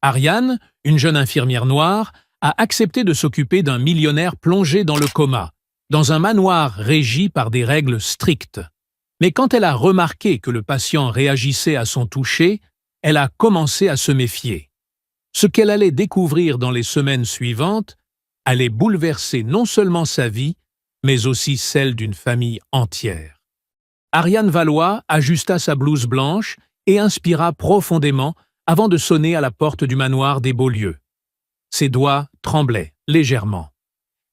Ariane, une jeune infirmière noire, a accepté de s'occuper d'un millionnaire plongé dans le coma, dans un manoir régi par des règles strictes. Mais quand elle a remarqué que le patient réagissait à son toucher, elle a commencé à se méfier. Ce qu'elle allait découvrir dans les semaines suivantes allait bouleverser non seulement sa vie, mais aussi celle d'une famille entière. Ariane Valois ajusta sa blouse blanche et inspira profondément avant de sonner à la porte du manoir des Beaulieu. Ses doigts tremblaient légèrement.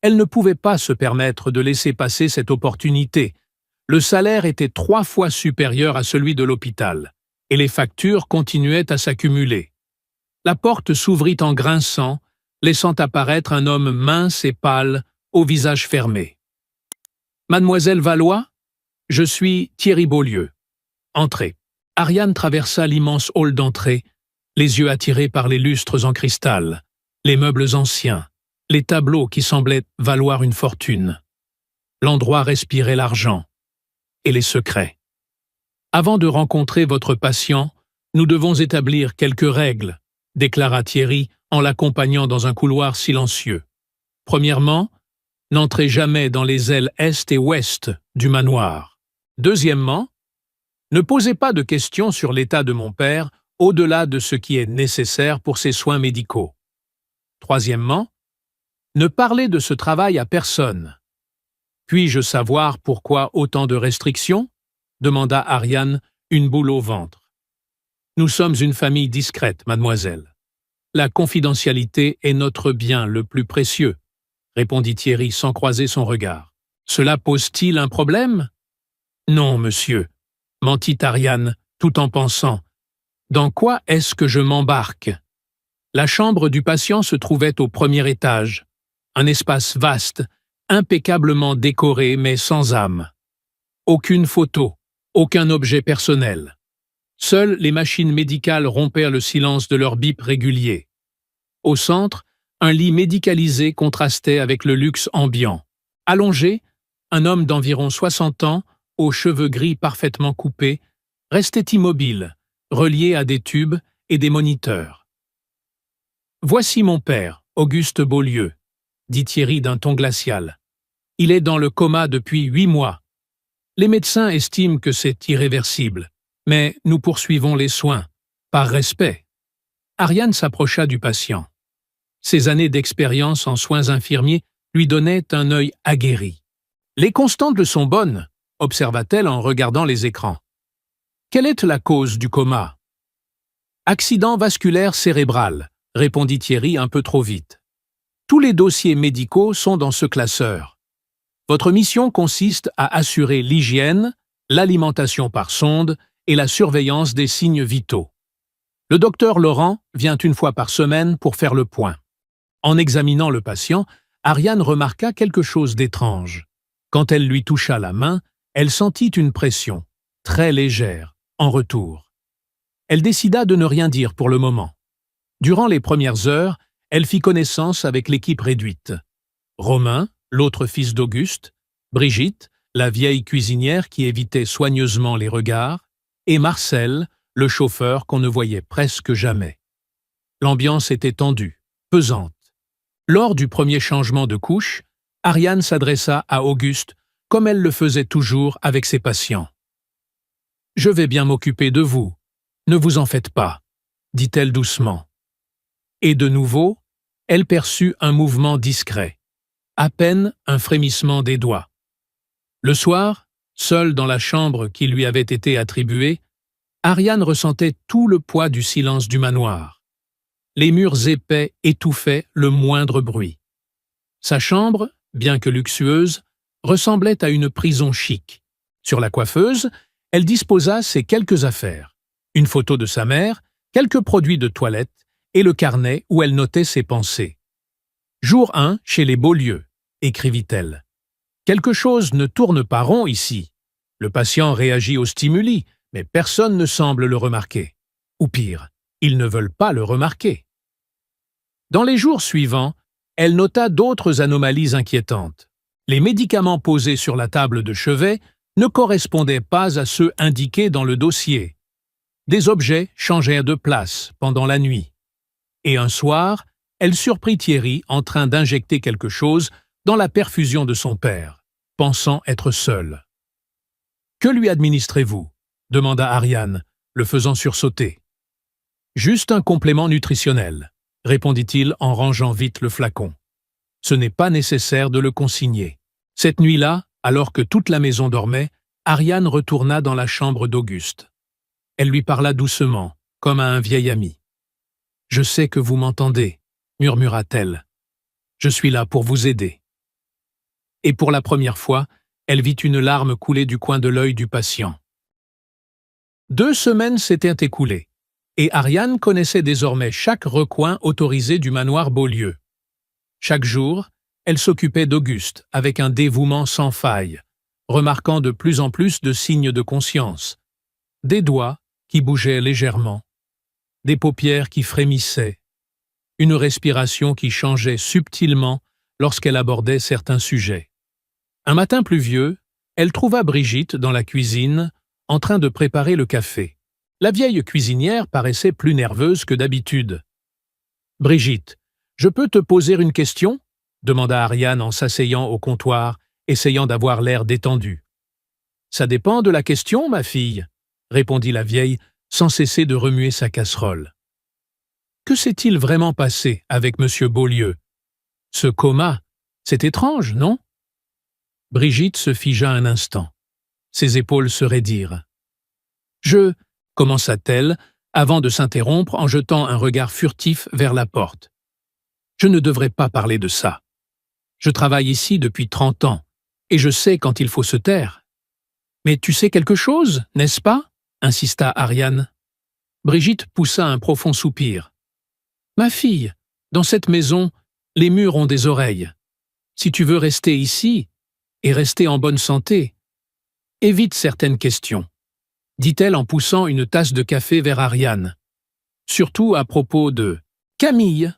Elle ne pouvait pas se permettre de laisser passer cette opportunité. Le salaire était 3 fois supérieur à celui de l'hôpital, et les factures continuaient à s'accumuler. La porte s'ouvrit en grinçant, laissant apparaître un homme mince et pâle, au visage fermé. « Mademoiselle Valois, je suis Thierry Beaulieu. Entrez. » Ariane traversa l'immense hall d'entrée, les yeux attirés par les lustres en cristal, les meubles anciens, les tableaux qui semblaient valoir une fortune. L'endroit respirait l'argent et les secrets. « Avant de rencontrer votre patient, nous devons établir quelques règles, » déclara Thierry en l'accompagnant dans un couloir silencieux. « Premièrement, n'entrez jamais dans les ailes est et ouest du manoir. Deuxièmement, ne posez pas de questions sur l'état de mon père au-delà de ce qui est nécessaire pour ses soins médicaux. Troisièmement, ne parlez de ce travail à personne. Puis-je savoir pourquoi autant de restrictions ? Demanda Ariane, une boule au ventre. Nous sommes une famille discrète, mademoiselle. La confidentialité est notre bien le plus précieux, répondit Thierry sans croiser son regard. Cela pose-t-il un problème ? Non, monsieur, mentit Ariane, tout en pensant. Dans quoi est-ce que je m'embarque ? La chambre du patient se trouvait au premier étage, un espace vaste, impeccablement décoré mais sans âme. Aucune photo, aucun objet personnel. Seules les machines médicales rompaient le silence de leur bip régulier. Au centre, un lit médicalisé contrastait avec le luxe ambiant. Allongé, un homme d'environ 60 ans, aux cheveux gris parfaitement coupés, restait immobile, relié à des tubes et des moniteurs. « Voici mon père, Auguste Beaulieu, » dit Thierry d'un ton glacial. « Il est dans le coma depuis 8 mois. Les médecins estiment que c'est irréversible, mais nous poursuivons les soins, par respect. » Ariane s'approcha du patient. Ses années d'expérience en soins infirmiers lui donnaient un œil aguerri. « Les constantes sont bonnes, » observa-t-elle en regardant les écrans. « Quelle est la cause du coma ? » « Accident vasculaire cérébral, » répondit Thierry un peu trop vite. « Tous les dossiers médicaux sont dans ce classeur. Votre mission consiste à assurer l'hygiène, l'alimentation par sonde et la surveillance des signes vitaux. Le docteur Laurent vient 1 fois par semaine pour faire le point. » En examinant le patient, Ariane remarqua quelque chose d'étrange. Quand elle lui toucha la main, elle sentit une pression, très légère, en retour. Elle décida de ne rien dire pour le moment. Durant les premières heures, elle fit connaissance avec l'équipe réduite. Romain, l'autre fils d'Auguste, Brigitte, la vieille cuisinière qui évitait soigneusement les regards, et Marcel, le chauffeur qu'on ne voyait presque jamais. L'ambiance était tendue, pesante. Lors du premier changement de couche, Ariane s'adressa à Auguste comme elle le faisait toujours avec ses patients. « Je vais bien m'occuper de vous, ne vous en faites pas, » dit-elle doucement. Et de nouveau, elle perçut un mouvement discret, à peine un frémissement des doigts. Le soir, seule dans la chambre qui lui avait été attribuée, Ariane ressentait tout le poids du silence du manoir. Les murs épais étouffaient le moindre bruit. Sa chambre, bien que luxueuse, ressemblait à une prison chic. Sur la coiffeuse, elle disposa ses quelques affaires, une photo de sa mère, quelques produits de toilette et le carnet où elle notait ses pensées. « Jour 1 chez les Beaulieu », écrivit-elle. « Quelque chose ne tourne pas rond ici. Le patient réagit aux stimuli, mais personne ne semble le remarquer. Ou pire, ils ne veulent pas le remarquer. » Dans les jours suivants, elle nota d'autres anomalies inquiétantes. Les médicaments posés sur la table de chevet ne correspondaient pas à ceux indiqués dans le dossier. Des objets changèrent de place pendant la nuit. Et un soir, elle surprit Thierry en train d'injecter quelque chose dans la perfusion de son père, pensant être seule. « Que lui administrez-vous » demanda Ariane, le faisant sursauter. « Juste un complément nutritionnel » répondit-il en rangeant vite le flacon. Ce n'est pas nécessaire de le consigner. Cette nuit-là, alors que toute la maison dormait, Ariane retourna dans la chambre d'Auguste. Elle lui parla doucement, comme à un vieil ami. « Je sais que vous m'entendez, » murmura-t-elle. « Je suis là pour vous aider. » Et pour la première fois, elle vit une larme couler du coin de l'œil du patient. 2 semaines s'étaient écoulées, et Ariane connaissait désormais chaque recoin autorisé du manoir Beaulieu. Chaque jour, elle s'occupait d'Auguste avec un dévouement sans faille, remarquant de plus en plus de signes de conscience. Des doigts qui bougeaient légèrement, des paupières qui frémissaient, une respiration qui changeait subtilement lorsqu'elle abordait certains sujets. Un matin pluvieux, elle trouva Brigitte dans la cuisine, en train de préparer le café. La vieille cuisinière paraissait plus nerveuse que d'habitude. « Brigitte, je peux te poser une question ?» demanda Ariane en s'asseyant au comptoir, essayant d'avoir l'air détendu. « Ça dépend de la question, ma fille » répondit la vieille, sans cesser de remuer sa casserole. Que s'est-il vraiment passé avec M. Beaulieu? Ce coma, c'est étrange, non? Brigitte se figea un instant. Ses épaules se raidirent. « Je… » commença-t-elle, avant de s'interrompre en jetant un regard furtif vers la porte. « Je ne devrais pas parler de ça. Je travaille ici depuis 30 ans, et je sais quand il faut se taire. »« Mais tu sais quelque chose, n'est-ce pas ?» insista Ariane. Brigitte poussa un profond soupir. « Ma fille, dans cette maison, les murs ont des oreilles. Si tu veux rester ici, et rester en bonne santé, évite certaines questions, » dit-elle en poussant une tasse de café vers Ariane. « Surtout à propos de… Camille. »«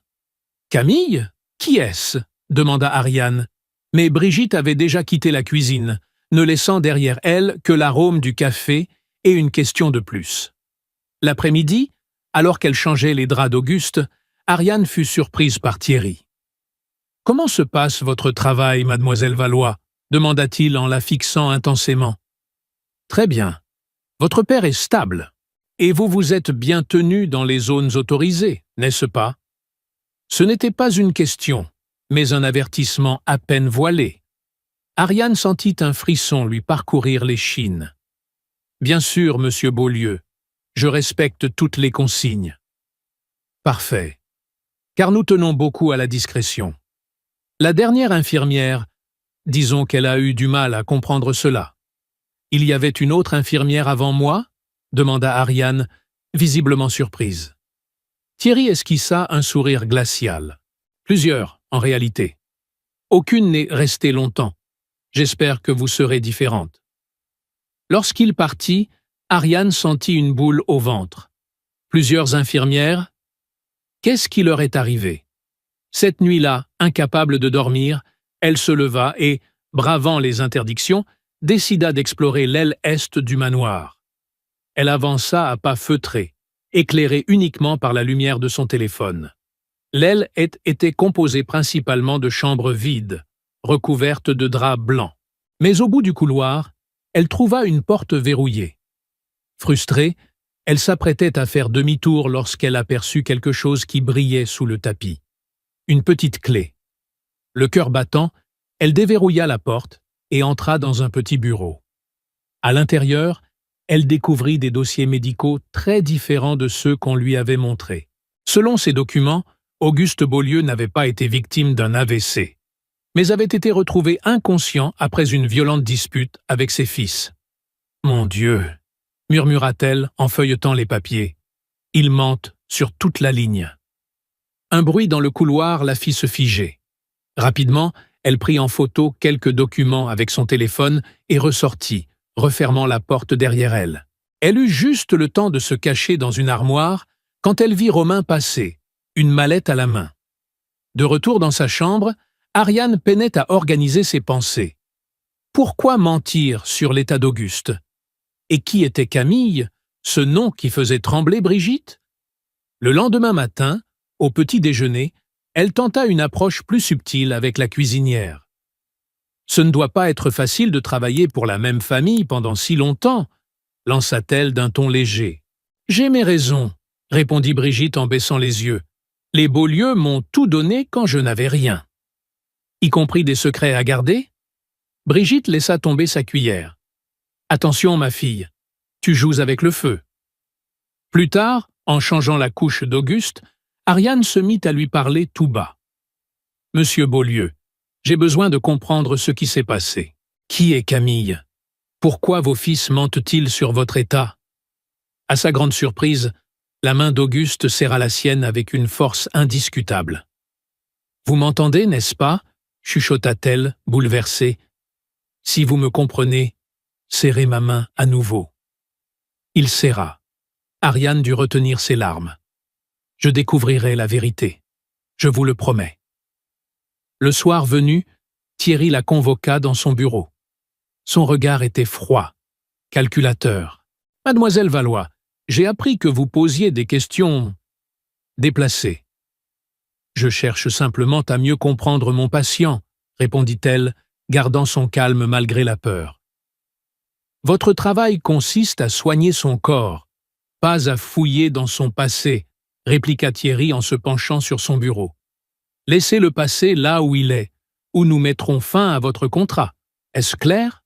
Camille? Qui est-ce » demanda Ariane. Mais Brigitte avait déjà quitté la cuisine, ne laissant derrière elle que l'arôme du café et une question de plus. L'après-midi, alors qu'elle changeait les draps d'Auguste, Ariane fut surprise par Thierry. « Comment se passe votre travail, mademoiselle Valois » demanda-t-il en la fixant intensément. « Très bien. Votre père est stable, et vous vous êtes bien tenu dans les zones autorisées, n'est-ce pas ?» Ce n'était pas une question, mais un avertissement à peine voilé. Ariane sentit un frisson lui parcourir l'échine. « Bien sûr, monsieur Beaulieu, je respecte toutes les consignes. »« Parfait, car nous tenons beaucoup à la discrétion. » La dernière infirmière, disons qu'elle a eu du mal à comprendre cela. « Il y avait une autre infirmière avant moi ?» demanda Ariane, visiblement surprise. Thierry esquissa un sourire glacial. « Plusieurs, en réalité. Aucune n'est restée longtemps. J'espère que vous serez différente. » Lorsqu'il partit, Ariane sentit une boule au ventre. Plusieurs infirmières. Qu'est-ce qui leur est arrivé? Cette nuit-là, incapable de dormir, elle se leva et, bravant les interdictions, décida d'explorer l'aile est du manoir. Elle avança à pas feutrés, éclairée uniquement par la lumière de son téléphone. L'aile était composée principalement de chambres vides, recouvertes de draps blancs. Mais au bout du couloir, elle trouva une porte verrouillée. Frustrée, elle s'apprêtait à faire demi-tour lorsqu'elle aperçut quelque chose qui brillait sous le tapis. Une petite clé. Le cœur battant, elle déverrouilla la porte et entra dans un petit bureau. À l'intérieur, elle découvrit des dossiers médicaux très différents de ceux qu'on lui avait montrés. Selon ces documents, Auguste Beaulieu n'avait pas été victime d'un AVC, mais avait été retrouvé inconscient après une violente dispute avec ses fils. « Mon Dieu !» murmura-t-elle en feuilletant les papiers. « Ils mentent sur toute la ligne. » Un bruit dans le couloir la fit se figer. Rapidement, elle prit en photo quelques documents avec son téléphone et ressortit, refermant la porte derrière elle. Elle eut juste le temps de se cacher dans une armoire quand elle vit Romain passer, une mallette à la main. De retour dans sa chambre, Ariane peinait à organiser ses pensées. Pourquoi mentir sur l'état d'Auguste? Et qui était Camille, ce nom qui faisait trembler Brigitte? Le lendemain matin, au petit déjeuner, elle tenta une approche plus subtile avec la cuisinière. « Ce ne doit pas être facile de travailler pour la même famille pendant si longtemps, » lança-t-elle d'un ton léger. « J'ai mes raisons, » répondit Brigitte en baissant les yeux. « Les Beaulieu m'ont tout donné quand je n'avais rien. »« Y compris des secrets à garder ?» Brigitte laissa tomber sa cuillère. « Attention, ma fille, tu joues avec le feu. » Plus tard, en changeant la couche d'Auguste, Ariane se mit à lui parler tout bas. « Monsieur Beaulieu, j'ai besoin de comprendre ce qui s'est passé. Qui est Camille? Pourquoi vos fils mentent-ils sur votre état ?» À sa grande surprise, la main d'Auguste serra la sienne avec une force indiscutable. « Vous m'entendez, n'est-ce pas ?» chuchota-t-elle, bouleversée. « Si vous me comprenez, serrez ma main à nouveau. » Il serra. Ariane dut retenir ses larmes. « Je découvrirai la vérité. Je vous le promets. » Le soir venu, Thierry la convoqua dans son bureau. Son regard était froid, calculateur. « Mademoiselle Valois, j'ai appris que vous posiez des questions déplacées. »« Je cherche simplement à mieux comprendre mon patient, » répondit-elle, gardant son calme malgré la peur. « Votre travail consiste à soigner son corps, pas à fouiller dans son passé, » répliqua Thierry en se penchant sur son bureau. « Laissez le passé là où il est, ou nous mettrons fin à votre contrat. Est-ce clair ?»«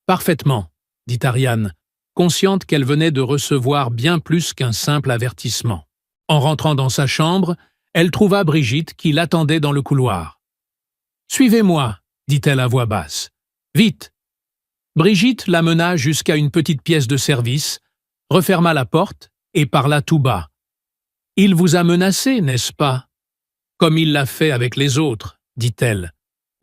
Parfaitement, » dit Ariane, consciente qu'elle venait de recevoir bien plus qu'un simple avertissement. En rentrant dans sa chambre, elle trouva Brigitte qui l'attendait dans le couloir. « Suivez-moi, » dit-elle à voix basse. « Vite !» Brigitte l'amena jusqu'à une petite pièce de service, referma la porte et parla tout bas. « Il vous a menacé, n'est-ce pas ? Comme il l'a fait avec les autres, » dit-elle,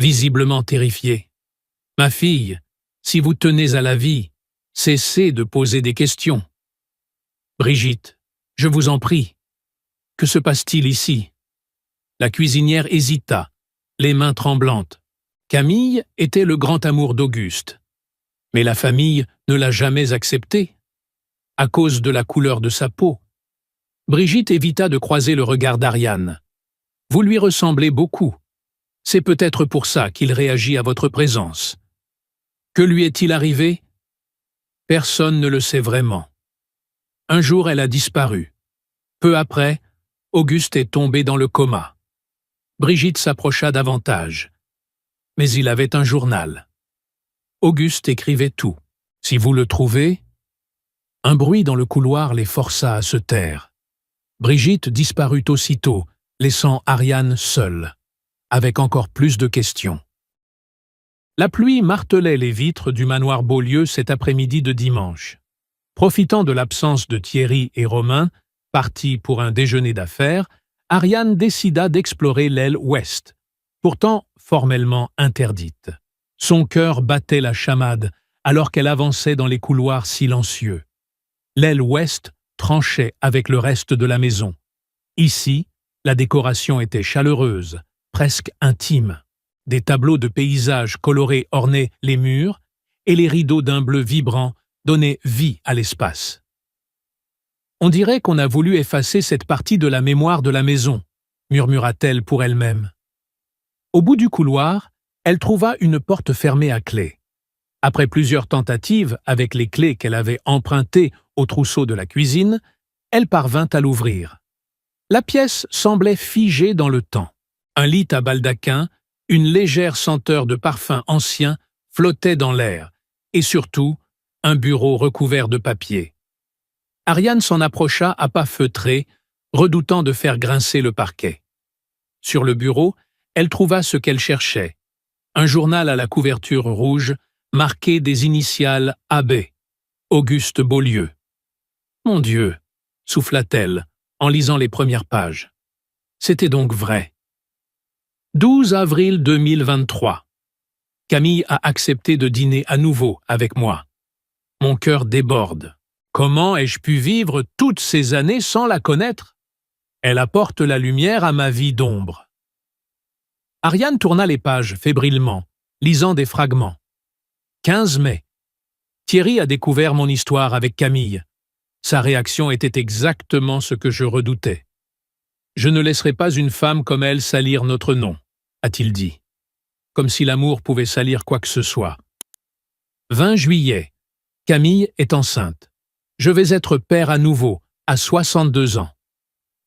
visiblement terrifiée. « Ma fille, si vous tenez à la vie, cessez de poser des questions. »« Brigitte, je vous en prie. Que se passe-t-il ici ?» La cuisinière hésita, les mains tremblantes. Camille était le grand amour d'Auguste. Mais la famille ne l'a jamais accepté. À cause de la couleur de sa peau. Brigitte évita de croiser le regard d'Ariane. « Vous lui ressemblez beaucoup. C'est peut-être pour ça qu'il réagit à votre présence. Que lui est-il arrivé ? Personne ne le sait vraiment. Un jour, elle a disparu. Peu après, Auguste est tombé dans le coma. Brigitte s'approcha davantage. Mais il avait un journal. Auguste écrivait tout. Si vous le trouvez... » Un bruit dans le couloir les força à se taire. Brigitte disparut aussitôt, laissant Ariane seule, avec encore plus de questions. La pluie martelait les vitres du manoir Beaulieu cet après-midi de dimanche. Profitant de l'absence de Thierry et Romain, partis pour un déjeuner d'affaires, Ariane décida d'explorer l'aile ouest, pourtant formellement interdite. Son cœur battait la chamade alors qu'elle avançait dans les couloirs silencieux. L'aile ouest tranchait avec le reste de la maison. Ici, la décoration était chaleureuse, presque intime. Des tableaux de paysages colorés ornaient les murs et les rideaux d'un bleu vibrant donnaient vie à l'espace. On dirait qu'on a voulu effacer cette partie de la mémoire de la maison, murmura-t-elle pour elle-même. Au bout du couloir, elle trouva une porte fermée à clé. Après plusieurs tentatives avec les clés qu'elle avait empruntées au trousseau de la cuisine, elle parvint à l'ouvrir. La pièce semblait figée dans le temps. Un lit à baldaquin, une légère senteur de parfum ancien flottait dans l'air, et surtout, un bureau recouvert de papier. Ariane s'en approcha à pas feutrés, redoutant de faire grincer le parquet. Sur le bureau, elle trouva ce qu'elle cherchait. Un journal à la couverture rouge, marqué des initiales AB, Auguste Beaulieu. « Mon Dieu !» souffla-t-elle, en lisant les premières pages. C'était donc vrai. 12 avril 2023. Camille a accepté de dîner à nouveau avec moi. Mon cœur déborde. Comment ai-je pu vivre toutes ces années sans la connaître? Elle apporte la lumière à ma vie d'ombre. Ariane tourna les pages fébrilement, lisant des fragments. 15 mai. Thierry a découvert mon histoire avec Camille. Sa réaction était exactement ce que je redoutais. Je ne laisserai pas une femme comme elle salir notre nom, a-t-il dit. Comme si l'amour pouvait salir quoi que ce soit. 20 juillet. Camille est enceinte. Je vais être père à nouveau, à 62 ans.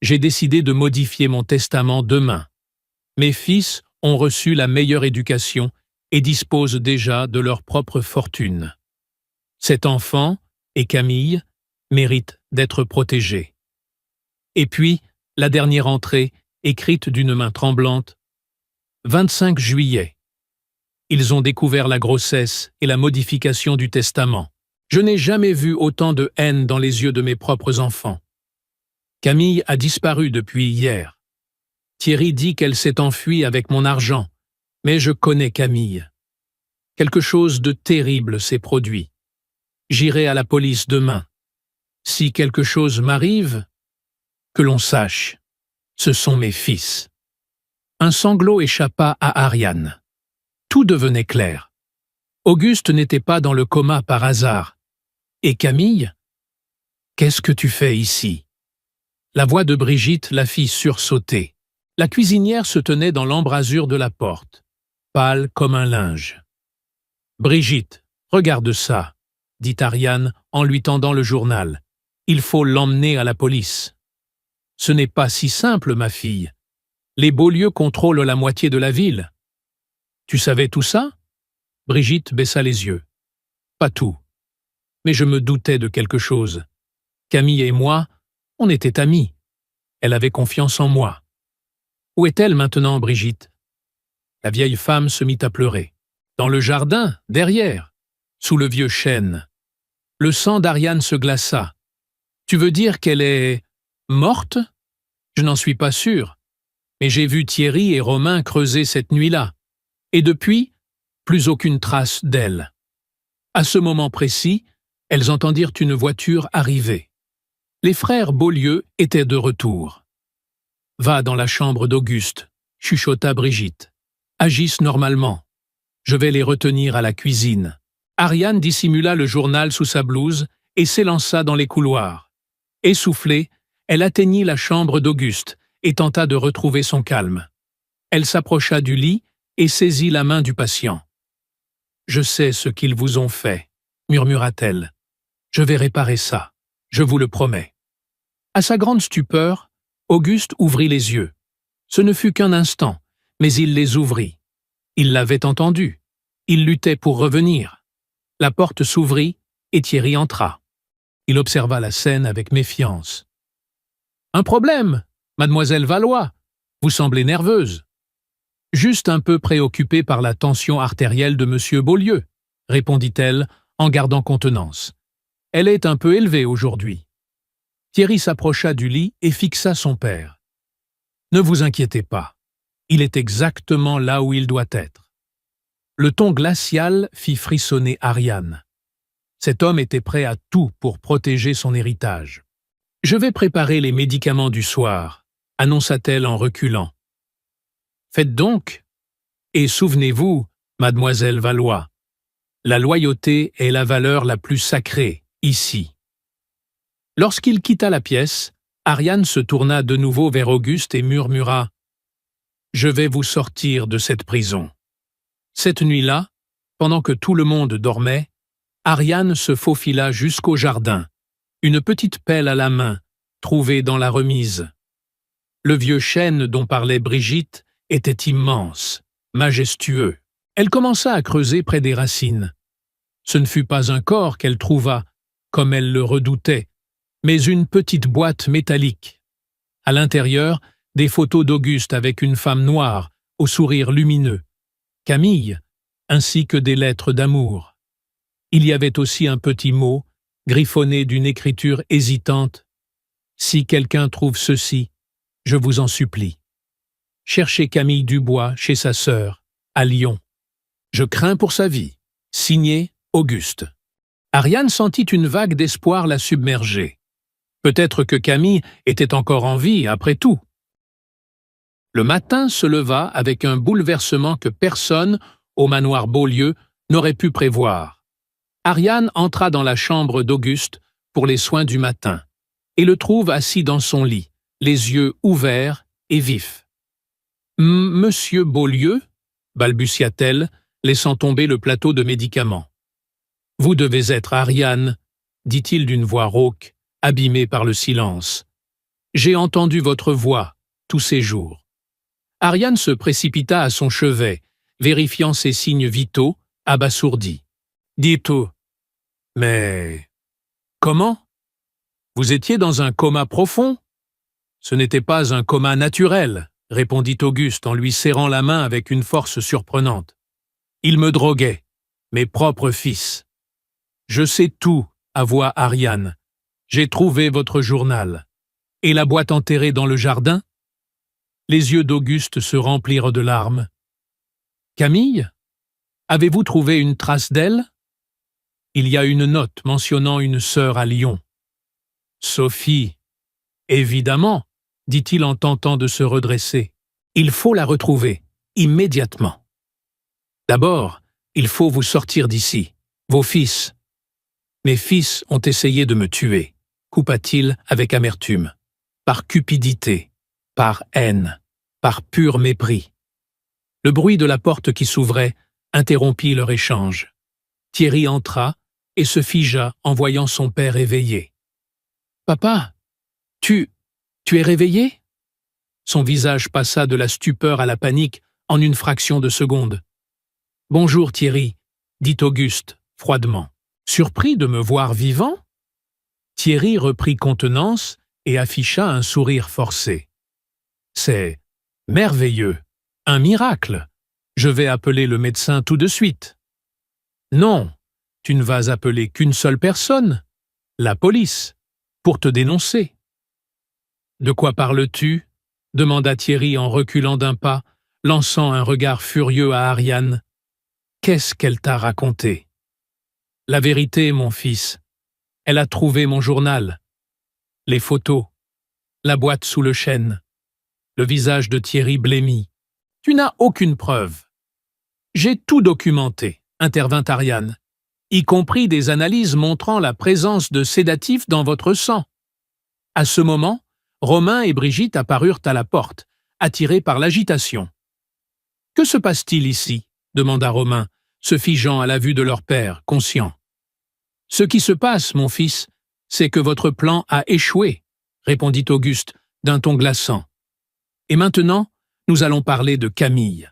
J'ai décidé de modifier mon testament demain. Mes fils ont reçu la meilleure éducation et disposent déjà de leur propre fortune. Cet enfant, et Camille, méritent d'être protégés. Et puis, la dernière entrée, écrite d'une main tremblante. 25 juillet. Ils ont découvert la grossesse et la modification du testament. Je n'ai jamais vu autant de haine dans les yeux de mes propres enfants. Camille a disparu depuis hier. Thierry dit qu'elle s'est enfuie avec mon argent, mais je connais Camille. Quelque chose de terrible s'est produit. J'irai à la police demain. Si quelque chose m'arrive, que l'on sache, ce sont mes fils. Un sanglot échappa à Ariane. Tout devenait clair. Auguste n'était pas dans le coma par hasard. Et Camille? Qu'est-ce que tu fais ici? La voix de Brigitte la fit sursauter. La cuisinière se tenait dans l'embrasure de la porte, pâle comme un linge. « Brigitte, regarde ça », dit Ariane en lui tendant le journal. « Il faut l'emmener à la police. »« Ce n'est pas si simple, ma fille. Les Beaulieu contrôlent la moitié de la ville. »« Tu savais tout ça ?» Brigitte baissa les yeux. « Pas tout. Mais je me doutais de quelque chose. Camille et moi, on était amis. Elle avait confiance en moi. Où est-elle maintenant, Brigitte ?» La vieille femme se mit à pleurer. Dans le jardin, derrière, sous le vieux chêne. Le sang d'Ariane se glaça. « Tu veux dire qu'elle est morte ? Je n'en suis pas sûr. Mais j'ai vu Thierry et Romain creuser cette nuit-là. Et depuis, plus aucune trace d'elle. » À ce moment précis, elles entendirent une voiture arriver. Les frères Beaulieu étaient de retour. « Va dans la chambre d'Auguste », chuchota Brigitte. « Agissent normalement. Je vais les retenir à la cuisine. » Ariane dissimula le journal sous sa blouse et s'élança dans les couloirs. Essoufflée, elle atteignit la chambre d'Auguste et tenta de retrouver son calme. Elle s'approcha du lit et saisit la main du patient. « Je sais ce qu'ils vous ont fait, » murmura-t-elle. « Je vais réparer ça, je vous le promets. » À sa grande stupeur, Auguste ouvrit les yeux. Ce ne fut qu'un instant, mais il les ouvrit. Il l'avait entendu. Il luttait pour revenir. La porte s'ouvrit et Thierry entra. Il observa la scène avec méfiance. « Un problème, mademoiselle Valois. Vous semblez nerveuse. »« Juste un peu préoccupée par la tension artérielle de monsieur Beaulieu, » répondit-elle en gardant contenance. « Elle est un peu élevée aujourd'hui. » Thierry s'approcha du lit et fixa son père. « Ne vous inquiétez pas. Il est exactement là où il doit être. » Le ton glacial fit frissonner Ariane. Cet homme était prêt à tout pour protéger son héritage. « Je vais préparer les médicaments du soir, » annonça-t-elle en reculant. « Faites donc. Et souvenez-vous, mademoiselle Valois, la loyauté est la valeur la plus sacrée, ici. » Lorsqu'il quitta la pièce, Ariane se tourna de nouveau vers Auguste et murmura « Je vais vous sortir de cette prison. » Cette nuit-là, pendant que tout le monde dormait, Ariane se faufila jusqu'au jardin, une petite pelle à la main, trouvée dans la remise. Le vieux chêne dont parlait Brigitte était immense, majestueux. Elle commença à creuser près des racines. Ce ne fut pas un corps qu'elle trouva, comme elle le redoutait, mais une petite boîte métallique. À l'intérieur, des photos d'Auguste avec une femme noire, au sourire lumineux, Camille, ainsi que des lettres d'amour. Il y avait aussi un petit mot, griffonné d'une écriture hésitante. « Si quelqu'un trouve ceci, je vous en supplie. Cherchez Camille Dubois chez sa sœur, à Lyon. Je crains pour sa vie. Signé Auguste. » Ariane sentit une vague d'espoir la submerger. Peut-être que Camille était encore en vie après tout. Le matin se leva avec un bouleversement que personne, au manoir Beaulieu, n'aurait pu prévoir. Ariane entra dans la chambre d'Auguste pour les soins du matin et le trouve assis dans son lit, les yeux ouverts et vifs. « Monsieur Beaulieu ?» balbutia-t-elle, laissant tomber le plateau de médicaments. « Vous devez être Ariane » dit-il d'une voix rauque, abîmée par le silence. « J'ai entendu votre voix tous ces jours. » Ariane se précipita à son chevet, vérifiant ses signes vitaux, abasourdi. « Dites-vous, mais comment? Vous étiez dans un coma profond? » « Ce n'était pas un coma naturel, » répondit Auguste en lui serrant la main avec une force surprenante. « Il me droguait, mes propres fils. Je sais tout, avoua Ariane. J'ai trouvé votre journal. Et la boîte enterrée dans le jardin? » Les yeux d'Auguste se remplirent de larmes. « Camille? Avez-vous trouvé une trace d'elle? Il y a une note mentionnant une sœur à Lyon. »« Sophie, évidemment, » dit-il en tentant de se redresser. « Il faut la retrouver, immédiatement. D'abord, il faut vous sortir d'ici, vos fils. Mes fils ont essayé de me tuer, coupa-t-il avec amertume, par cupidité, par haine, par pur mépris. » Le bruit de la porte qui s'ouvrait interrompit leur échange. Thierry entra et se figea en voyant son père éveillé. « Papa, tu es réveillé ?» Son visage passa de la stupeur à la panique en une fraction de seconde. « Bonjour Thierry, » dit Auguste, froidement. « Surpris de me voir vivant ?» Thierry reprit contenance et afficha un sourire forcé. « C'est merveilleux, un miracle. Je vais appeler le médecin tout de suite. »« Non, tu ne vas appeler qu'une seule personne, la police, pour te dénoncer. »« De quoi parles-tu » demanda Thierry en reculant d'un pas, lançant un regard furieux à Ariane. « Qu'est-ce qu'elle t'a raconté ?»« La vérité, mon fils. Elle a trouvé mon journal. Les photos. La boîte sous le chêne. » Le visage de Thierry blêmit. « Tu n'as aucune preuve. »« J'ai tout documenté, » intervint Ariane, « y compris des analyses montrant la présence de sédatifs dans votre sang. » À ce moment, Romain et Brigitte apparurent à la porte, attirés par l'agitation. « Que se passe-t-il ici ?» demanda Romain, se figeant à la vue de leur père, conscient. « Ce qui se passe, mon fils, c'est que votre plan a échoué, » répondit Auguste d'un ton glaçant. « Et maintenant, nous allons parler de Camille. »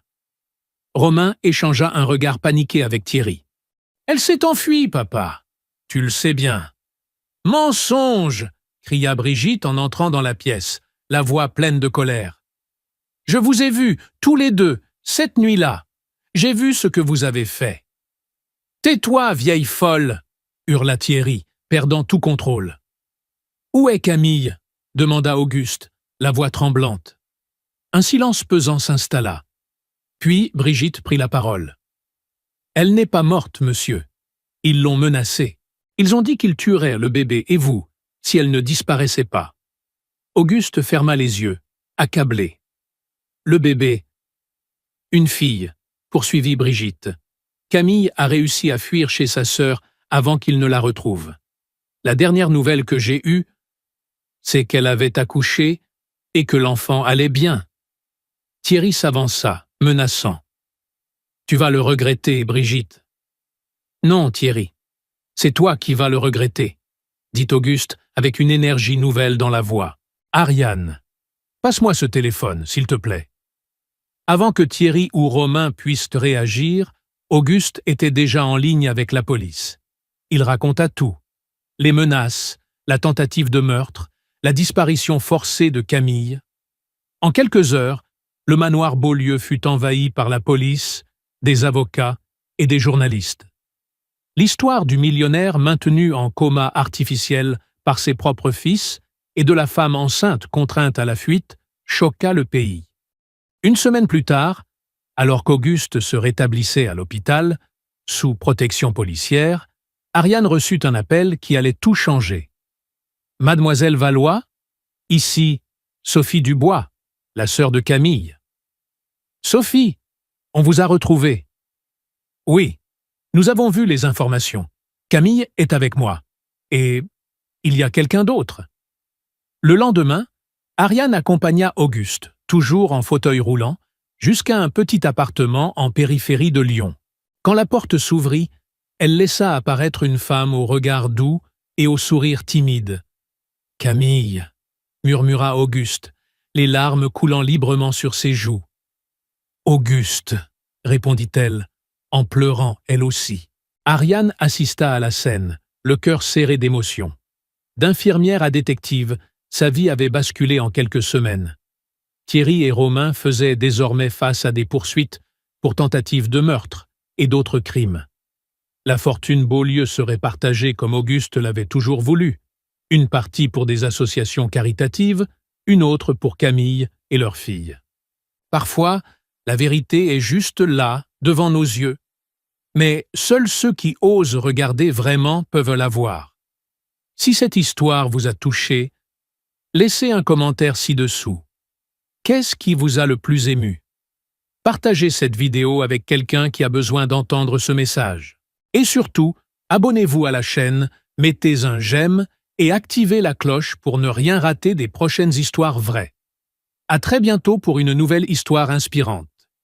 Romain échangea un regard paniqué avec Thierry. « Elle s'est enfuie, papa. Tu le sais bien. »« Mensonge !» cria Brigitte en entrant dans la pièce, la voix pleine de colère. « Je vous ai vus, tous les deux, cette nuit-là. J'ai vu ce que vous avez fait. »« Tais-toi, vieille folle !» hurla Thierry, perdant tout contrôle. « Où est Camille ?» demanda Auguste, la voix tremblante. Un silence pesant s'installa. Puis Brigitte prit la parole. « Elle n'est pas morte, monsieur. Ils l'ont menacée. Ils ont dit qu'ils tueraient le bébé et vous, si elle ne disparaissait pas. » Auguste ferma les yeux, accablé. « Le bébé. »« Une fille, » poursuivit Brigitte. « Camille a réussi à fuir chez sa sœur avant qu'il ne la retrouve. La dernière nouvelle que j'ai eue, c'est qu'elle avait accouché et que l'enfant allait bien. » Thierry s'avança, menaçant. « Tu vas le regretter, Brigitte. »« Non, Thierry, c'est toi qui vas le regretter, » dit Auguste avec une énergie nouvelle dans la voix. « Ariane, passe-moi ce téléphone, s'il te plaît. » Avant que Thierry ou Romain puissent réagir, Auguste était déjà en ligne avec la police. Il raconta tout. Les menaces, la tentative de meurtre, la disparition forcée de Camille. En quelques heures, le manoir Beaulieu fut envahi par la police, des avocats et des journalistes. L'histoire du millionnaire maintenu en coma artificiel par ses propres fils et de la femme enceinte contrainte à la fuite choqua le pays. Une semaine plus tard, alors qu'Auguste se rétablissait à l'hôpital, sous protection policière, Ariane reçut un appel qui allait tout changer. « Mademoiselle Valois, ici Sophie Dubois, la sœur de Camille. »« Sophie, on vous a retrouvée. »« Oui, nous avons vu les informations. Camille est avec moi. Et il y a quelqu'un d'autre. » Le lendemain, Ariane accompagna Auguste, toujours en fauteuil roulant, jusqu'à un petit appartement en périphérie de Lyon. Quand la porte s'ouvrit, elle laissa apparaître une femme au regard doux et au sourire timide. « Camille » murmura Auguste, les larmes coulant librement sur ses joues. « Auguste » répondit-elle, en pleurant elle aussi. Ariane assista à la scène, le cœur serré d'émotion. D'infirmière à détective, sa vie avait basculé en quelques semaines. Thierry et Romain faisaient désormais face à des poursuites pour tentative de meurtre et d'autres crimes. La fortune Beaulieu serait partagée comme Auguste l'avait toujours voulu. Une partie pour des associations caritatives, une autre pour Camille et leur fille. Parfois, la vérité est juste là, devant nos yeux. Mais seuls ceux qui osent regarder vraiment peuvent la voir. Si cette histoire vous a touché, laissez un commentaire ci-dessous. Qu'est-ce qui vous a le plus ému? Partagez cette vidéo avec quelqu'un qui a besoin d'entendre ce message. Et surtout, abonnez-vous à la chaîne, mettez un j'aime et activez la cloche pour ne rien rater des prochaines histoires vraies. À très bientôt pour une nouvelle histoire inspirante.